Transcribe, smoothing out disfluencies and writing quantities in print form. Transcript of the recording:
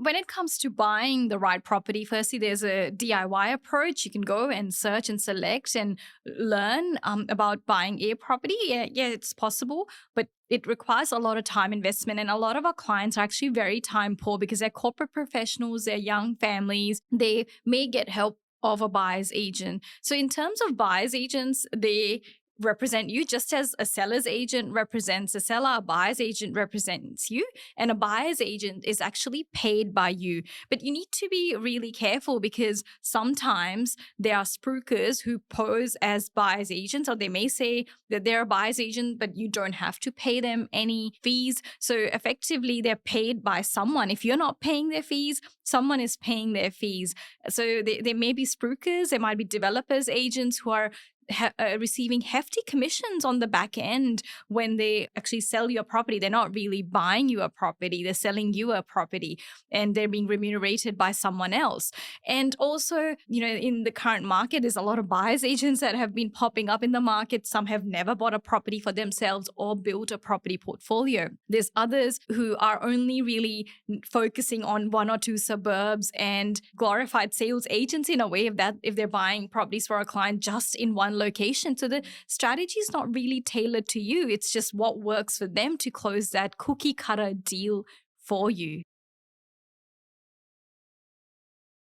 when it comes to buying the right property, firstly, there's a DIY approach. You can go and search and select and learn about buying a property. Yeah, it's possible, but it requires a lot of time investment. And a lot of our clients are actually very time poor because they're corporate professionals, they're young families. They may get help of a buyer's agent. So in terms of buyer's agents, they represent you just as a seller's agent represents a seller, a buyer's agent represents you, and a buyer's agent is actually paid by you. But you need to be really careful because sometimes there are spruikers who pose as buyer's agents, or they may say that they're a buyer's agent, but you don't have to pay them any fees. So effectively, they're paid by someone. If you're not paying their fees, someone is paying their fees. So they may be spruikers, there might be developers agents who are receiving hefty commissions on the back end when they actually sell your property. They're not really buying you a property, they're selling you a property, and they're being remunerated by someone else. And also, in the current market, there's a lot of buyer's agents that have been popping up in the market. Some have never bought a property for themselves or built a property portfolio. There's others who are only really focusing on one or two suburbs and glorified sales agents in a way, if they're buying properties for a client just in one location. So the strategy is not really tailored to you. It's just what works for them to close that cookie cutter deal for you.